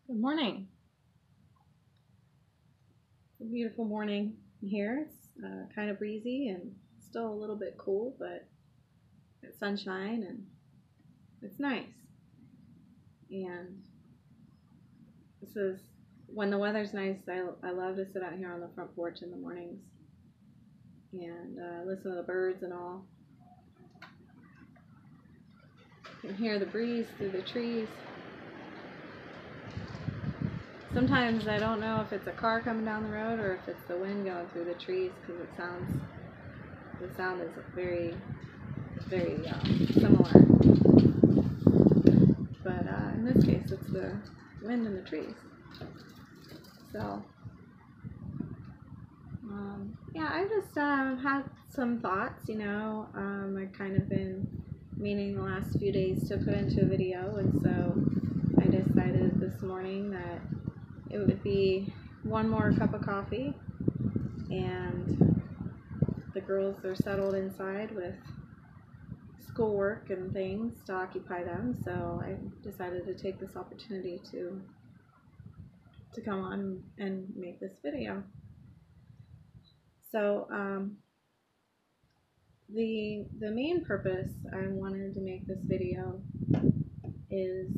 Good morning. It's a beautiful morning here. It's kind of breezy and still a little bit cool, but it's sunshine and it's nice. And this is when the weather's nice. I love to sit out here on the front porch in the mornings and listen to the birds and all. You can hear the breeze through the trees. Sometimes I don't know if it's a car coming down the road or if it's the wind going through the trees because the sound is very similar. But in this case, it's the wind in the trees. So, yeah, I just had some thoughts, I've kind of been meaning the last few days to put into a video, and so I decided this morning that it would be one more cup of coffee, and the girls are settled inside with schoolwork and things to occupy them, so I decided to take this opportunity to come on and make this video. So the main purpose I wanted to make this video is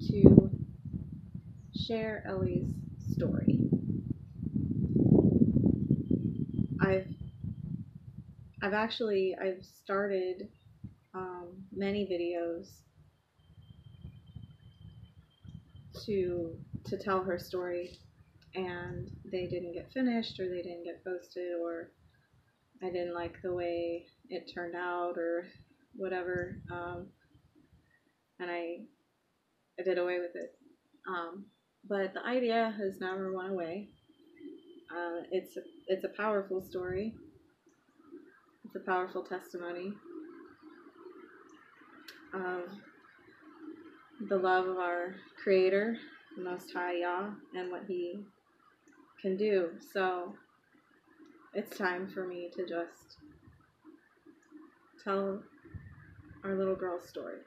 to share Elly's story. I've started many videos to tell her story, and they didn't get finished, or they didn't get posted, or I didn't like the way it turned out, or whatever, and I did away with it. But the idea has never went away. It's a powerful story. It's a powerful testimony of the love of our Creator, the Most High Yah, and what He can do. So it's time for me to just tell our little girl's story.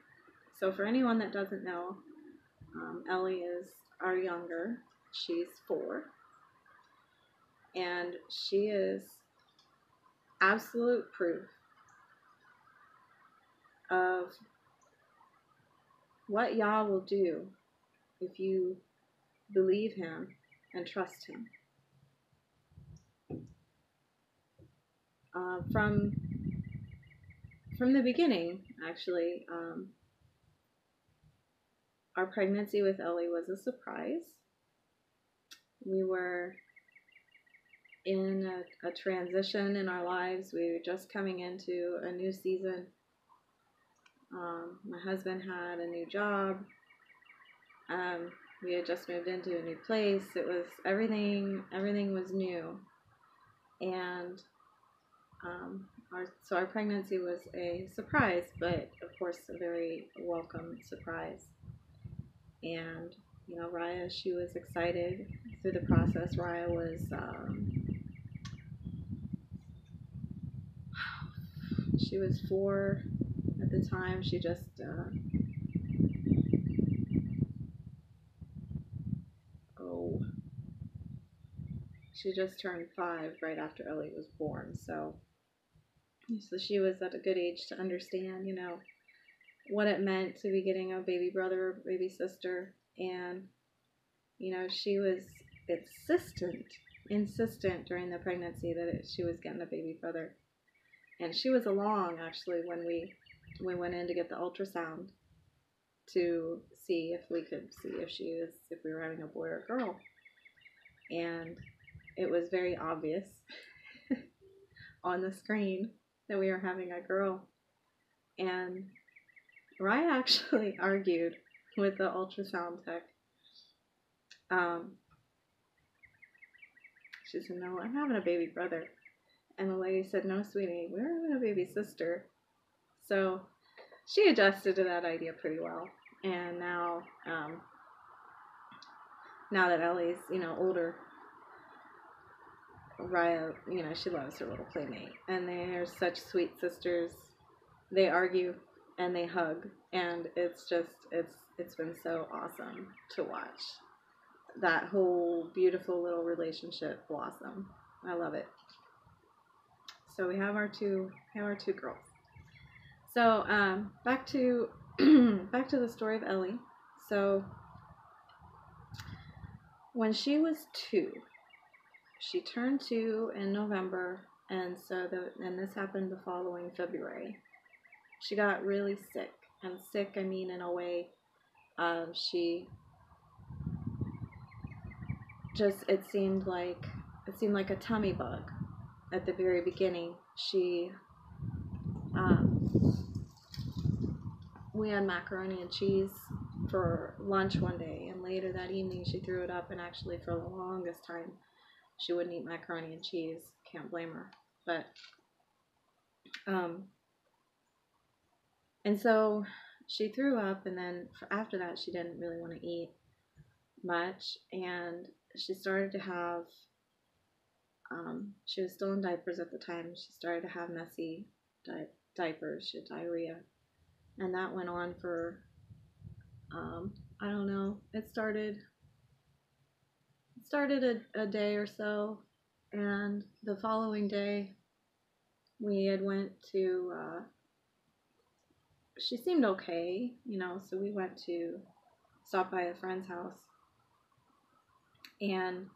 So for anyone that doesn't know, Elly is our younger. She's 4. And she is absolute proof of what Yah will do if you believe Him and trust Him. From the beginning, actually, our pregnancy with Elly was a surprise. We were in a transition in our lives. We were just coming into a new season. My husband had a new job. We had just moved into a new place. It was everything was new, and our pregnancy was a surprise, but of course a very welcome surprise. And Raya, she was excited through the process. Raya was she was 4 at the time. She just she just turned 5 right after Elly was born. So she was at a good age to understand, what it meant to be getting a baby brother or baby sister. And, she was insistent during the pregnancy that she was getting a baby brother. And she was along, actually, when we went in to get the ultrasound to see if we could see if we were having a boy or a girl. And it was very obvious on the screen that we were having a girl. And Raya actually argued with the ultrasound tech. She said, "No, I'm having a baby brother." And the lady said, "No, sweetie, we're having a baby sister." So she adjusted to that idea pretty well. And now that Elly's, older, Raya, she loves her little playmate. And they're such sweet sisters. They argue and they hug. And it's it's been so awesome to watch that whole beautiful little relationship blossom. I love it. So we have our two girls. So back to back to the story of Elly. So when she was 2, she turned 2 in November, and and this happened the following February. She got really sick, and sick I mean in a way, she just it seemed like a tummy bug at the very beginning. We had macaroni and cheese for lunch one day, and later that evening she threw it up, and actually for the longest time she wouldn't eat macaroni and cheese. Can't blame her. But and so she threw up, and then after that she didn't really want to eat much, and she started to have she was still in diapers at the time. She started to have messy diapers. She had diarrhea, and that went on for I don't know. It started a day or so, and the following day we had went to she seemed okay, so we went to stop by a friend's house, and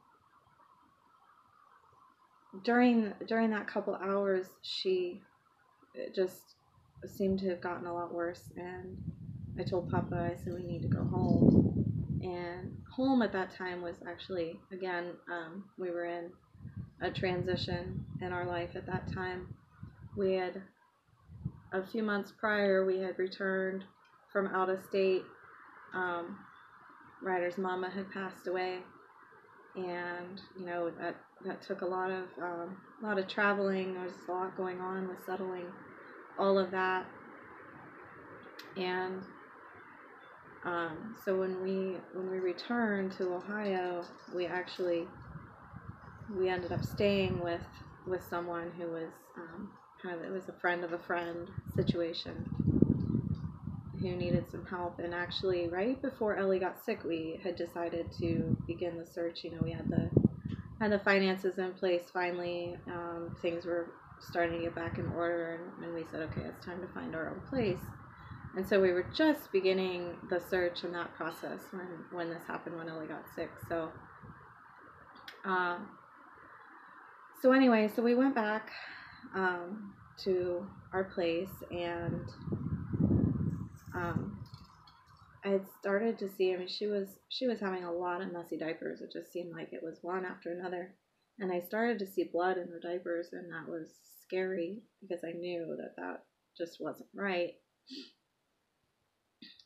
during that couple hours she just seemed to have gotten a lot worse, and I told Papa, I said, we need to go home. And home at that time was actually, again, we were in a transition in our life at that time. We had, a few months prior, we had returned from out of state. Ryder's mama had passed away, and that took a lot of traveling. There was a lot going on with settling all of that, and so when we returned to Ohio, we ended up staying with someone who was it was a friend of a friend situation who needed some help. And actually, right before Elly got sick, we had decided to begin the search. We had the finances in place finally. Things were starting to get back in order, and we said, okay, it's time to find our own place. And so we were just beginning the search and that process when this happened, when Elly got sick. So anyway, so we went back to our place, and I had started to see, she was having a lot of messy diapers. It just seemed like it was one after another. And I started to see blood in her diapers, and that was scary because I knew that just wasn't right.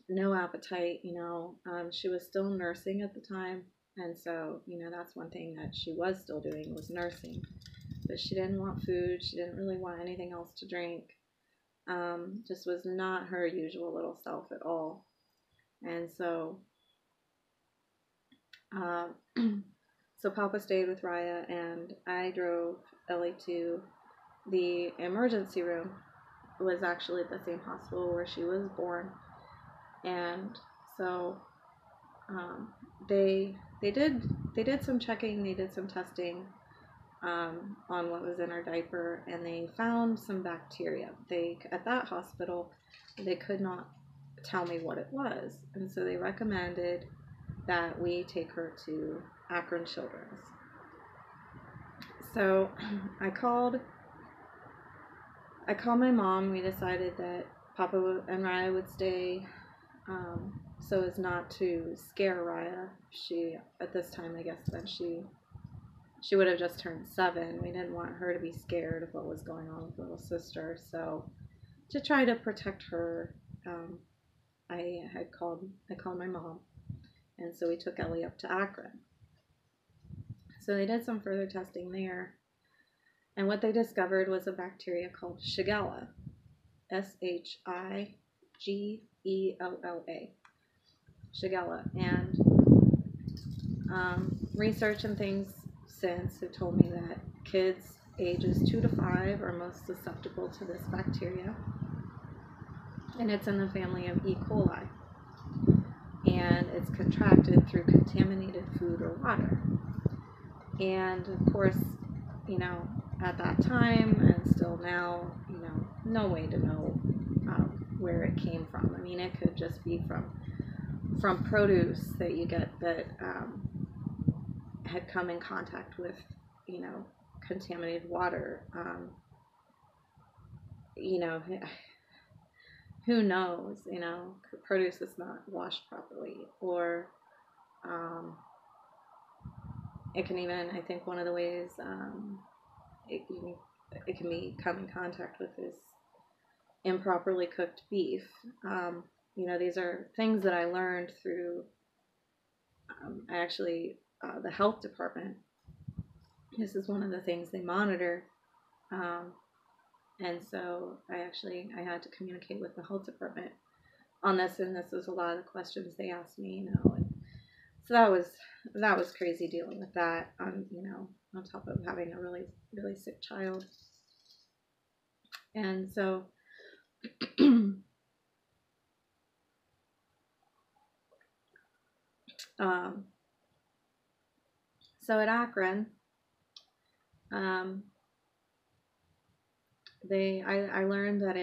No appetite, she was still nursing at the time, and so, that's one thing that she was still doing, was nursing. But she didn't want food, she didn't really want anything else to drink. Just was not her usual little self at all. And so so Papa stayed with Raya, and I drove Elly to the emergency room. It was actually at the same hospital where she was born. And so they did some checking, they did some testing on what was in her diaper, and they found some bacteria. At that hospital, they could not tell me what it was, and so they recommended that we take her to Akron Children's. So I called my mom. We decided that Papa and Raya would stay, so as not to scare Raya. She, at this time, I guess then she would have just turned 7. We didn't want her to be scared of what was going on with little sister. So to try to protect her, I called my mom, and so we took Elly up to Akron. So they did some further testing there, and what they discovered was a bacteria called Shigella, Shigella, Shigella. And research and things since have told me that kids ages 2 to 5 are most susceptible to this bacteria, and it's in the family of E. coli. it's contracted through contaminated food or water. And of course, you know, at that time and still now, you know, no way to know where it came from. I mean, it could just be from produce that you get that had come in contact with, you know, contaminated water. You know, who knows? You know, produce is not washed properly, or it can even, I think one of the ways it can be come in contact with is improperly cooked beef. You know, these are things that I learned through the health department. This is one of the things they monitor. And so I had to communicate with the health department on this, and this was a lot of the questions they asked me, you know. And so that was crazy dealing with that, you know, on top of having a really, really sick child. And so so at Akron, I learned that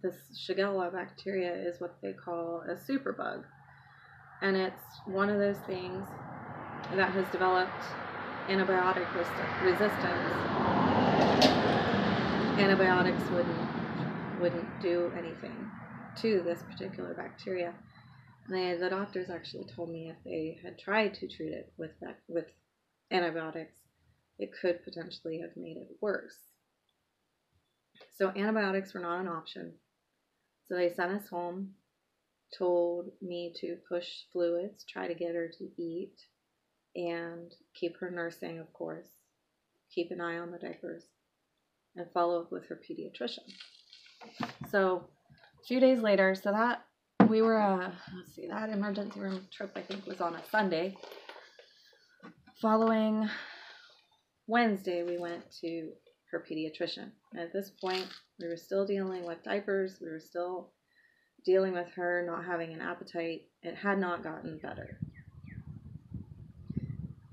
this Shigella bacteria is what they call a superbug, and it's one of those things that has developed antibiotic resistance. Antibiotics wouldn't do anything to this particular bacteria. And the doctors actually told me if they had tried to treat it with antibiotics, it could potentially have made it worse. So antibiotics were not an option. So they sent us home, told me to push fluids, try to get her to eat, and keep her nursing, of course, keep an eye on the diapers, and follow up with her pediatrician. So a few days later, so that we were, that emergency room trip, I think, was on a Sunday. Following Wednesday, we went to her pediatrician. And at this point, we were still dealing with diapers. We were still dealing with her not having an appetite. It had not gotten better.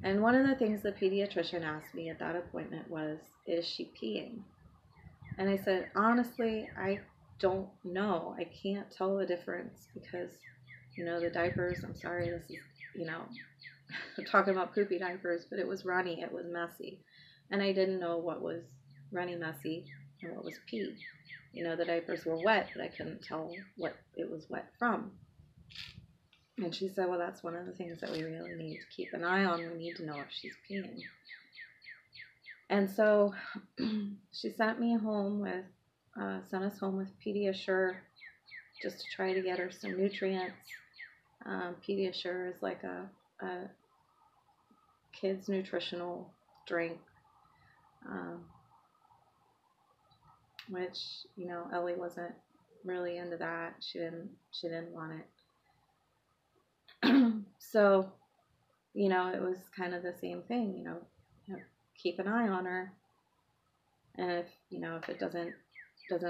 And one of the things the pediatrician asked me at that appointment was, is she peeing? And I said, honestly, I don't know. I can't tell the difference because, you know, the diapers, I'm sorry, this is, you know, I'm talking about poopy diapers, but it was runny, it was messy. And I didn't know what was runny, messy, and what was pee. You know, the diapers were wet, but I couldn't tell what it was wet from. And she said, well, that's one of the things that we really need to keep an eye on. We need to know if she's peeing. And so she sent us home with Pediasure just to try to get her some nutrients. Pediasure is like a kid's nutritional drink, which, you know, Elly wasn't really into that. She didn't want it. So, you know, it was kind of the same thing, you know, keep an eye on her, and if it doesn't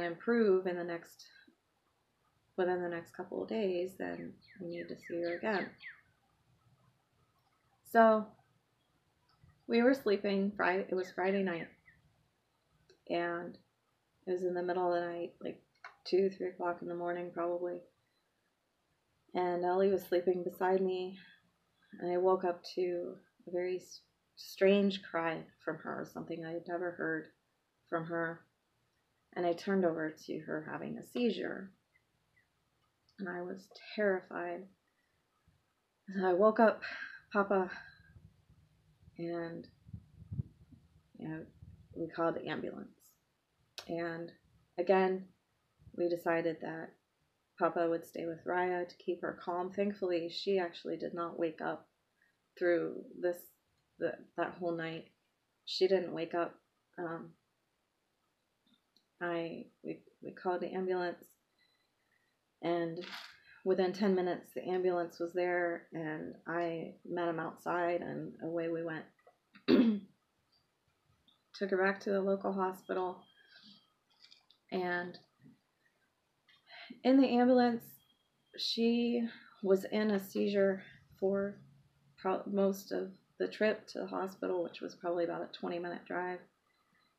improve within the next couple of days, then we need to see her again. So we were sleeping. It was Friday night, and it was in the middle of the night, like 2-3 o'clock in the morning probably, and Elly was sleeping beside me, and I woke up to a very strange cry from her, something I had never heard from her. And I turned over to her having a seizure, and I was terrified. So I woke up Papa, and, you know, we called the ambulance. And again, we decided that Papa would stay with Raya to keep her calm. Thankfully, she actually did not wake up through that whole night. She didn't wake up. We called the ambulance, and within 10 minutes the ambulance was there, and I met him outside, and away we went. Took her back to the local hospital, and in the ambulance she was in a seizure for most of the trip to the hospital, which was probably about a 20-minute drive.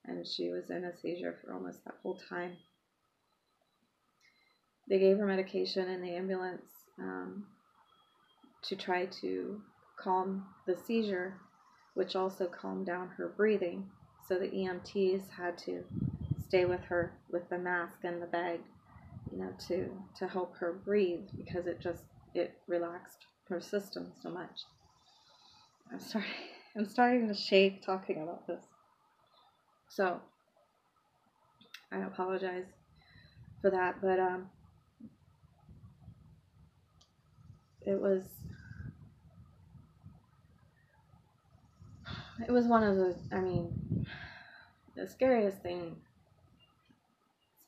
And she was in a seizure for almost that whole time. They gave her medication in the ambulance to try to calm the seizure, which also calmed down her breathing. So the EMTs had to stay with her with the mask and the bag, to help her breathe, because it relaxed her system so much. I'm starting to shake talking about this. So I apologize for that, but it was one of the scariest thing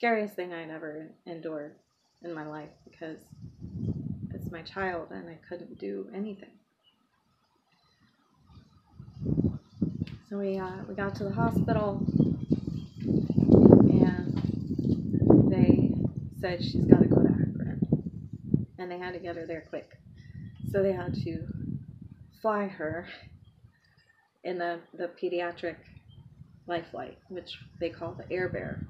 I'd ever endured in my life, because it's my child and I couldn't do anything. So we got to the hospital and they said she's got to go to Akron, and they had to get her there quick. So they had to fly her in the pediatric life flight, which they call the Air Bear.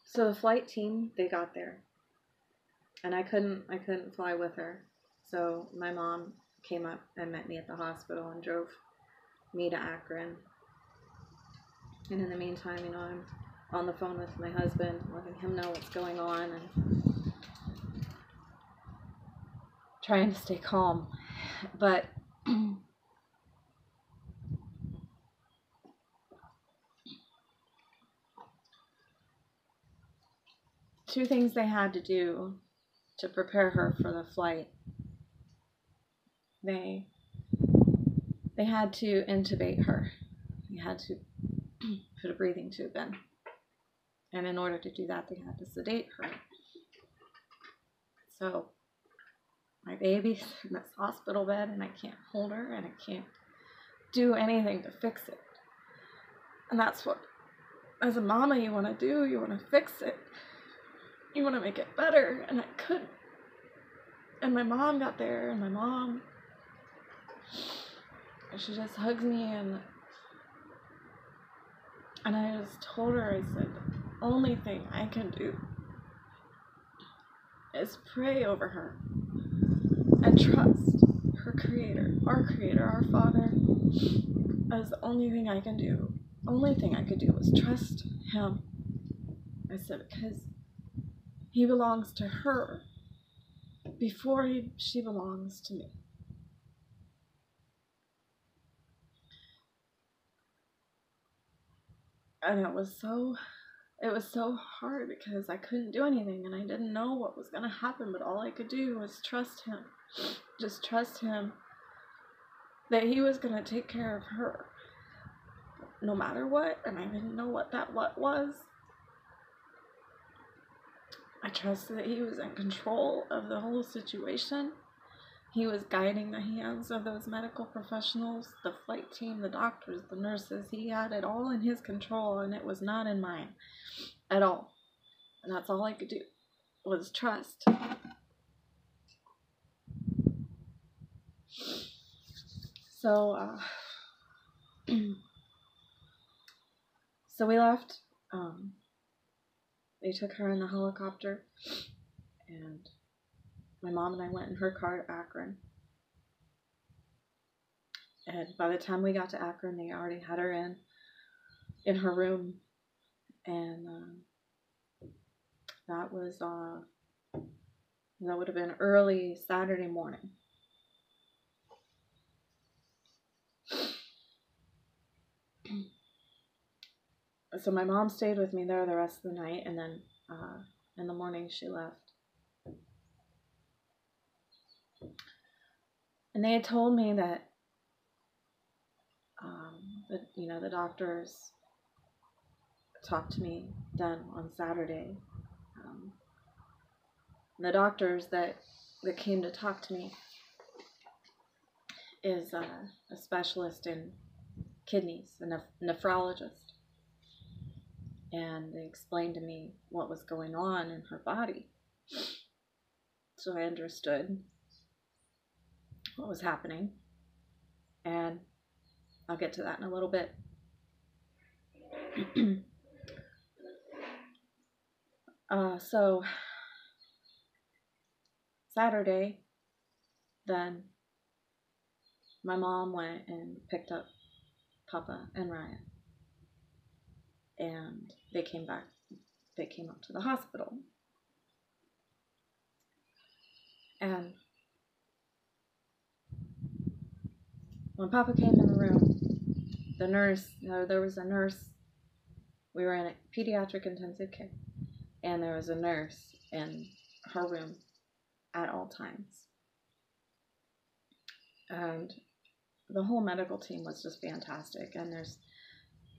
So the flight team, they got there, and I couldn't fly with her. So my mom came up and met me at the hospital and drove me to Akron. And in the meantime, I'm on the phone with my husband, letting him know what's going on and trying to stay calm. But two things they had to do to prepare her for the flight. They had to intubate her. They had to put a breathing tube in. And in order to do that, they had to sedate her. So my baby's in this hospital bed, and I can't hold her, and I can't do anything to fix it. And that's what, as a mama, you want to do. You want to fix it. You want to make it better, and I couldn't. And my mom got there, and my mom, she just hugs me, and I just told her, I said, the only thing I can do is pray over her and trust her Creator, our Father. That is the only thing I can do. Only thing I could do was trust Him. I said, because He belongs to her before she belongs to me. And it was so hard, because I couldn't do anything, and I didn't know what was going to happen, but all I could do was trust Him. Just trust Him that He was going to take care of her no matter what, and I didn't know what that what was. I trusted that He was in control of the whole situation. He was guiding the hands of those medical professionals, the flight team, the doctors, the nurses. He had it all in His control, and it was not in mine at all. And that's all I could do, was trust. So, so we left. They took her in the helicopter, and my mom and I went in her car to Akron. And by the time we got to Akron, they already had her in her room. And that would have been early Saturday morning. So my mom stayed with me there the rest of the night, and then in the morning she left. And they had told me that the doctors talked to me then on Saturday. The doctors that came to talk to me is a specialist in kidneys, a nephrologist. and they explained to me what was going on in her body. So I understood what was happening, and I'll get to that in a little bit. So Saturday, then my mom went and picked up Papa and Ryan, and they came back. They came up to the hospital, and when Papa came in the room, the nurse, there was a nurse. We were in a pediatric intensive care, and there was a nurse in her room at all times. And the whole medical team was just fantastic, and there's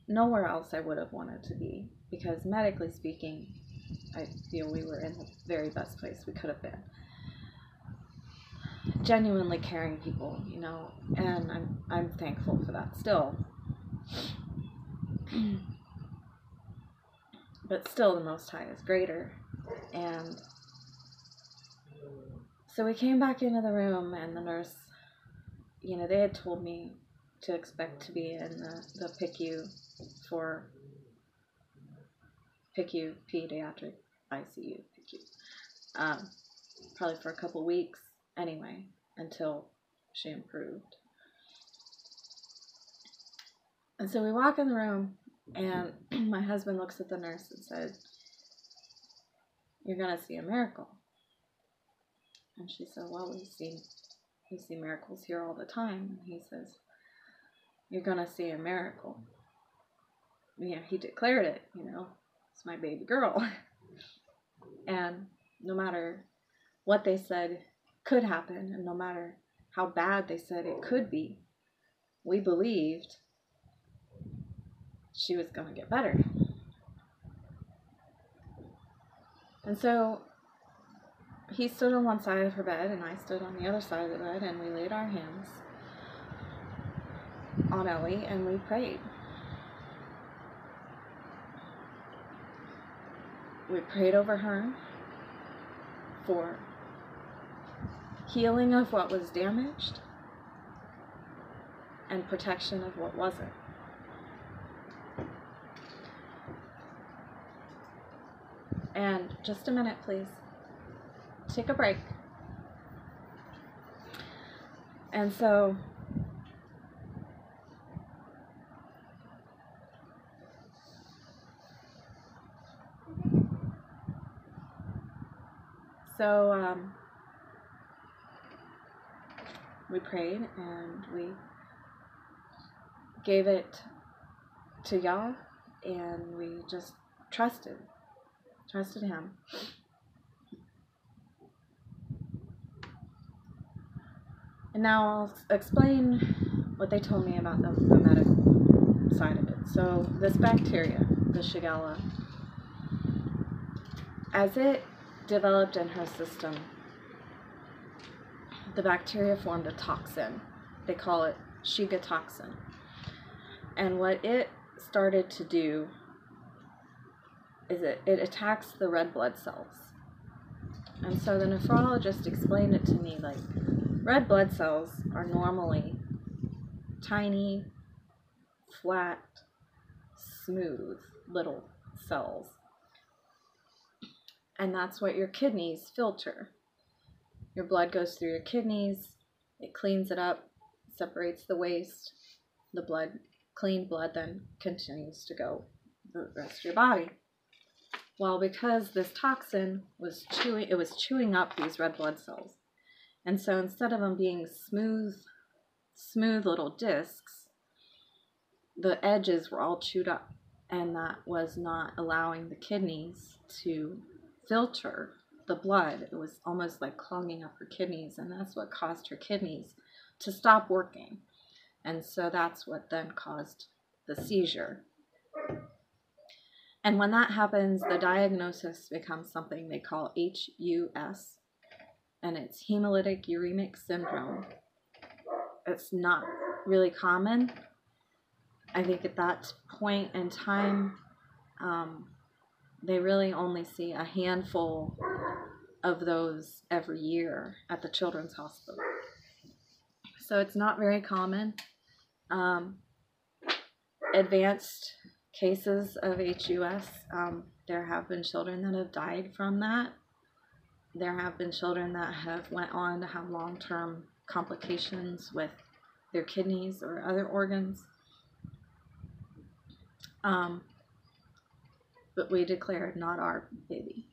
nowhere else I would have wanted to be, because medically speaking, I feel we were in the very best place we could have been. Genuinely caring people, and I'm thankful for that still. But still, the Most High is greater. And so we came back into the room, and the nurse, they had told me to expect to be in the PICU pediatric ICU PICU, probably for a couple weeks anyway, until she improved. And so we walk in the room, and my husband looks at the nurse and said, "You're going to see a miracle." And she said, "Well, we see miracles here all the time." And he says, "You're going to see a miracle." Yeah, he declared it, it's my baby girl. And no matter what they said could happen, and no matter how bad they said it could be, we believed she was going to get better. And so he stood on one side of her bed, and I stood on the other side of the bed, and we laid our hands on Elly, and we prayed. We prayed over her for healing of what was damaged and protection of what wasn't. And just a minute, please. Take a break. And so we prayed, and we gave it to Yah, and we just trusted him. And now I'll explain what they told me about the medical side of it. So this bacteria, the Shigella, as it developed in her system, the bacteria formed a toxin. They call it Shiga toxin. And what it started to do is it attacks the red blood cells. And so the nephrologist explained it to me like, red blood cells are normally tiny, flat, smooth little cells. And that's what your kidneys filter. Your blood goes through your kidneys, it cleans it up, separates the waste. The clean blood then continues to go the rest of your body. Well, because this toxin was chewing up these red blood cells. And so instead of them being smooth little discs, the edges were all chewed up, and that was not allowing the kidneys to filter the blood. It was almost like clogging up her kidneys, and that's what caused her kidneys to stop working. And so that's what then caused the seizure. And when that happens, the diagnosis becomes something they call HUS, and it's hemolytic uremic syndrome. It's not really common. I think at that point in time, they really only see a handful of those every year at the Children's Hospital. So it's not very common. Advanced cases of HUS, there have been children that have died from that. There have been children that have went on to have long-term complications with their kidneys or other organs. But we declared not our baby.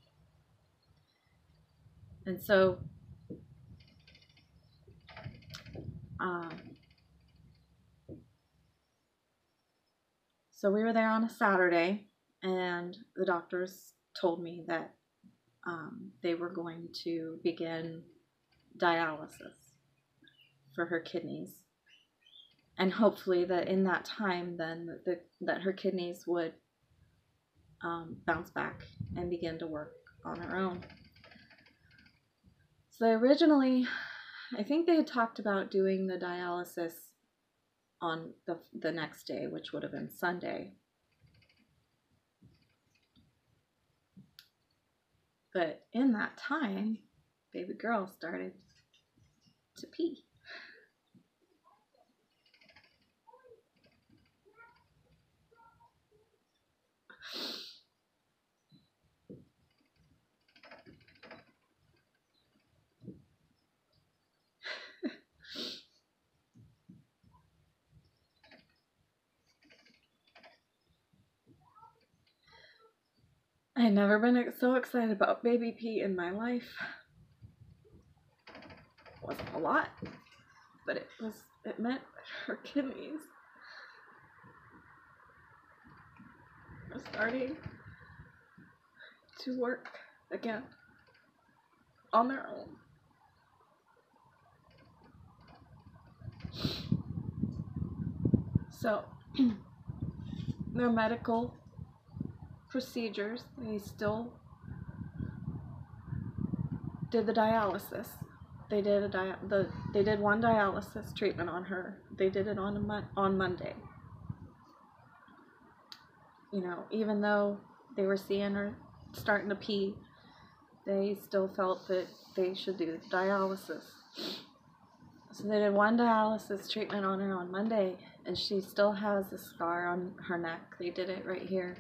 And so we were there on a Saturday, and the doctors told me that they were going to begin dialysis for her kidneys, and hopefully that in that time then that her kidneys would bounce back and begin to work on her own. So originally, I think they had talked about doing the dialysis on the next day, which would have been Sunday. But in that time, baby girl started to pee. I had never been so excited about baby pee in my life. It wasn't a lot, but it meant her kidneys were starting to work again on their own. So their medical procedures, they still did the dialysis. They did they did one dialysis treatment on her. They did it on Monday. You know, even though they were seeing her starting to pee, they still felt that they should do the dialysis. So they did one dialysis treatment on her on Monday, and she still has a scar on her neck. They did it right here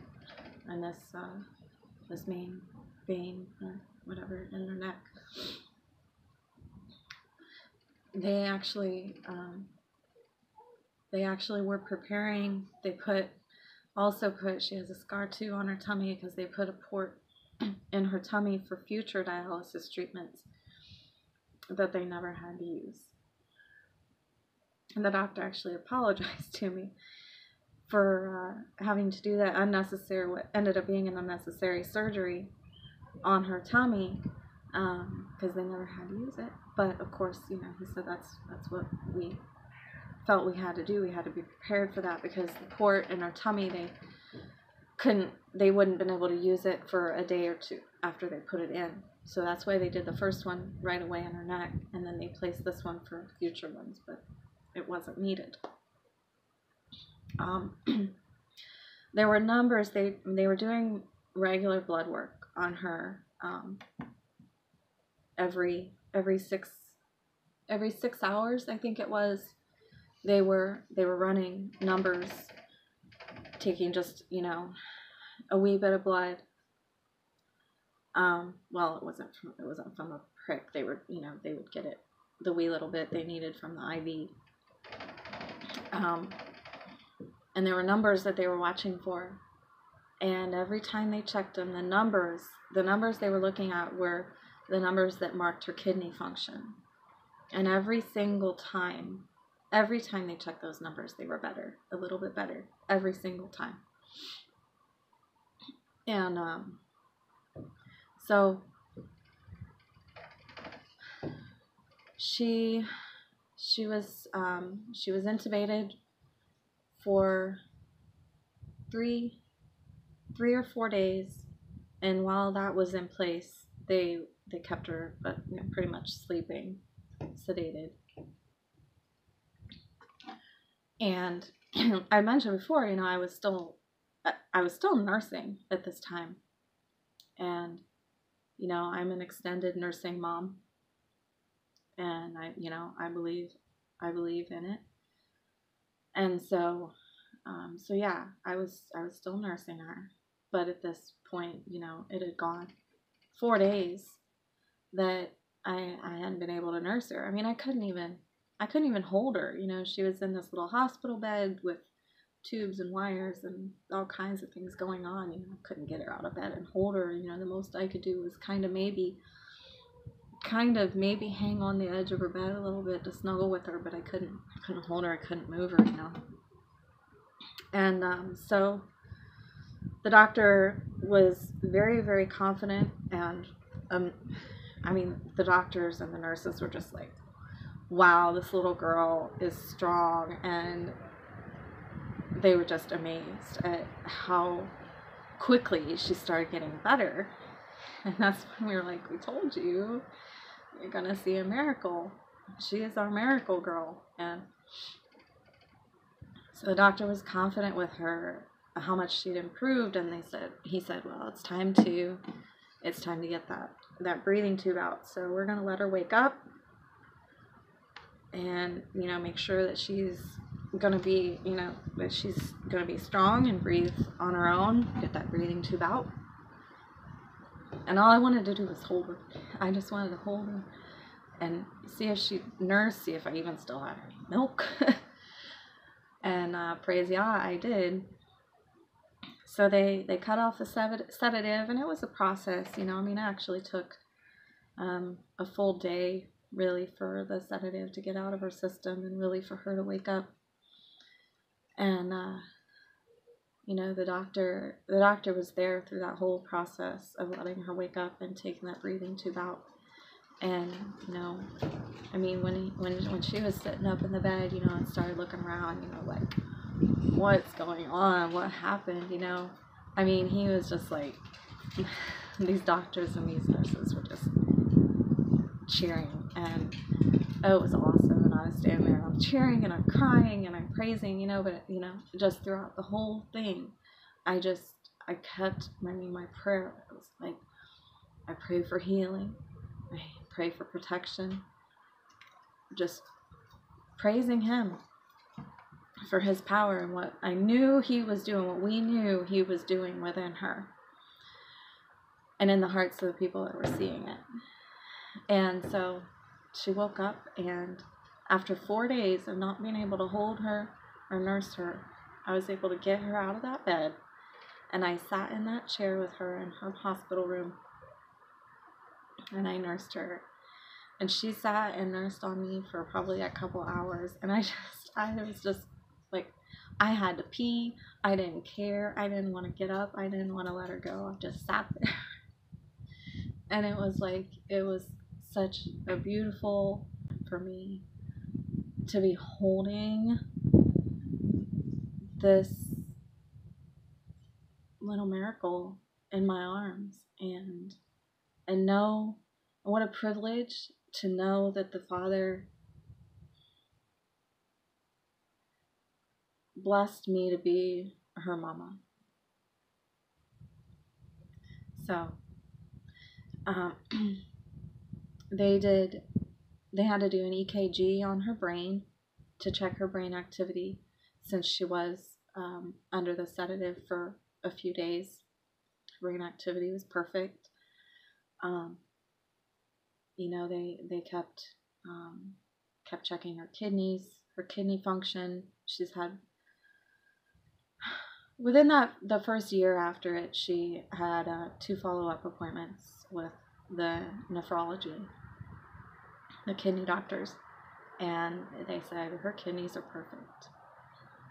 on this main vein or whatever in her neck. They actually were preparing. They also put, she has a scar too on her tummy because they put a port in her tummy for future dialysis treatments that they never had to use. And the doctor actually apologized to me for having to do that unnecessary, what ended up being an unnecessary surgery on her tummy, because they never had to use it. But of course, you know, he said that's what we felt we had to do. We had to be prepared for that because the port in her tummy, they wouldn't been able to use it for a day or two after they put it in. So that's why they did the first one right away in her neck, and then they placed this one for future ones, but it wasn't needed. There were numbers. They were doing regular blood work on her every 6 hours, I think it was. They were running numbers, taking just, you know, a wee bit of blood. Well, it wasn't from a prick. They were, you know, they would get it, the wee little bit they needed from the IV. And there were numbers that they were watching for, and every time they checked them, the numbers they were looking at were the numbers that marked her kidney function. And every single time they checked those numbers, they were better, a little bit better, every single time. And so she was intubated for three or 4 days, and while that was in place, they kept her, you know, pretty much sleeping, sedated. And I mentioned before, you know, I was still I was still nursing at this time. And, I'm an extended nursing mom, and I believe in it. And so yeah, I was still nursing her. But at this point, it had gone 4 days that I hadn't been able to nurse her. I mean, I couldn't even hold her. She was in this little hospital bed with tubes and wires and all kinds of things going on. I couldn't get her out of bed and hold her. The most I could do was kind of maybe hang on the edge of her bed a little bit to snuggle with her, but I couldn't hold her. I couldn't move her. And so the doctor was very, very confident, and the doctors and the nurses were just like, wow, this little girl is strong, and they were just amazed at how quickly she started getting better. And that's when we were like, we told you, you're gonna see a miracle. She is our miracle girl. And so the doctor was confident with her how much she'd improved, and he said, well, it's time to get that breathing tube out. So we're gonna let her wake up, and make sure that she's gonna be strong and breathe on her own, get that breathing tube out. And all I wanted to do was hold her. I just wanted to hold her and see if she'd nurse, see if I even still had any milk. And praise Yah, I did. So they cut off the sedative, and it was a process. It actually took a full day, really, for the sedative to get out of her system, and really for her to wake up. And the doctor was there through that whole process of letting her wake up and taking that breathing tube out. And when she was sitting up in the bed, and started looking around, like, what's going on, what happened, he was just like, these doctors and these nurses were just cheering, and it was awesome. And I was standing there, and I'm cheering, and I'm crying, and I'm praising, but just throughout the whole thing, I kept, my prayer was like, I pray for healing, I pray for protection, just praising him for his power and what I knew he was doing, what we knew he was doing within her and in the hearts of the people that were seeing it. And so she woke up, and after 4 days of not being able to hold her or nurse her, I was able to get her out of that bed, and I sat in that chair with her in her hospital room, and I nursed her. And she sat and nursed on me for probably a couple hours, and I was just like, I had to pee. I didn't care. I didn't want to get up. I didn't want to let her go. I just sat there. And it was such a beautiful for me to be holding this little miracle in my arms, and know what a privilege to know that the Father blessed me to be her mama. So they had to do an EKG on her brain to check her brain activity, since she was under the sedative for a few days. Her brain activity was perfect. They kept checking her kidneys, her kidney function. She's had, within the first year after it, she had 2 follow-up appointments with the nephrology, the kidney doctors, and they said her kidneys are perfect.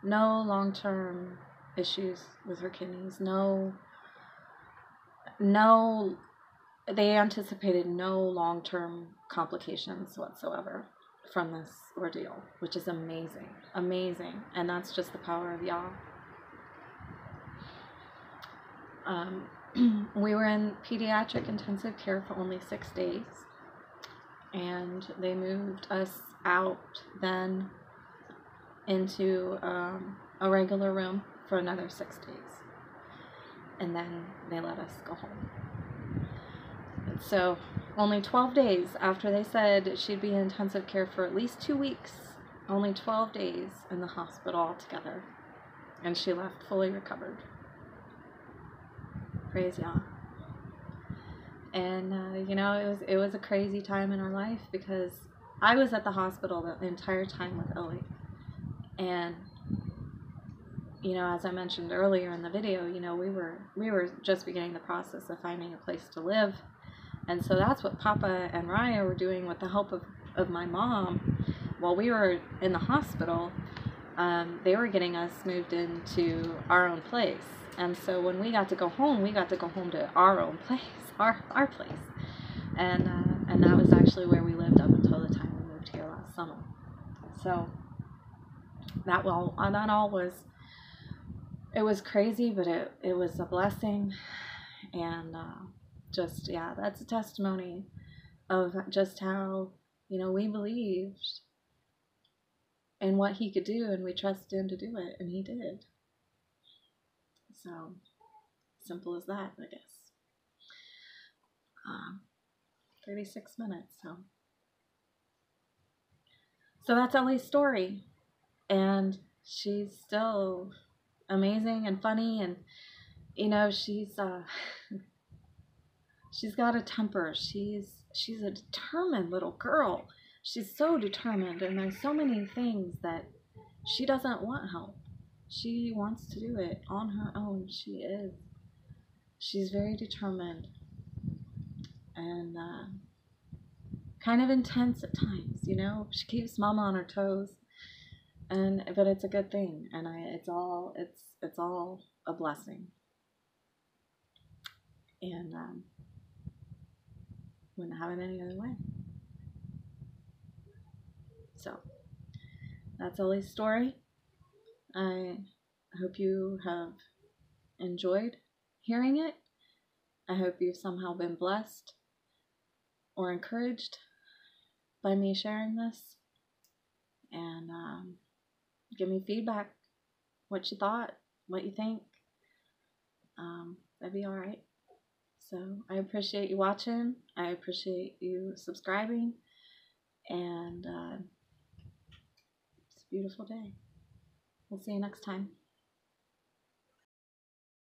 No long-term issues with her kidneys. No, they anticipated no long-term complications whatsoever from this ordeal, which is amazing. And that's just the power of Yah. We were in pediatric intensive care for only 6 days, and they moved us out then into a regular room for another 6 days. and then they let us go home. And so only 12 days after they said she'd be in intensive care for at least 2 weeks, only 12 days in the hospital altogether, and she left fully recovered. Praise Yah. And you know, it was a crazy time in our life, because I was at the hospital the entire time with Elly. And you know, as I mentioned earlier in the video, you know, we were just beginning the process of finding a place to live. And so that's what Papa and Raya were doing with the help of my mom. While we were in the hospital, they were getting us moved into our own place. And so when we got to go home, to our own place, our place. And that was actually where we lived up until the time we moved here last summer. So that all was, it was crazy, but it was a blessing. And just, yeah, that's a testimony of just how, you know, we believed in what he could do, and we trusted him to do it, and he did. So, simple as that, I guess. 36 minutes, so that's Elly's story, and she's still amazing and funny, and you know, she's got a temper. She's a determined little girl. She's so determined, and there's so many things that she doesn't want help. She wants to do it on her own. She's very determined, and kind of intense at times, you know. She keeps Mama on her toes, but it's a good thing, and it's all a blessing. And wouldn't have it any other way. So that's Elly's story. I hope you have enjoyed hearing it. I hope you've somehow been blessed or encouraged by me sharing this. And give me feedback, what you thought, what you think. That'd be alright. So I appreciate you watching. I appreciate you subscribing. And it's a beautiful day. We'll see you next time.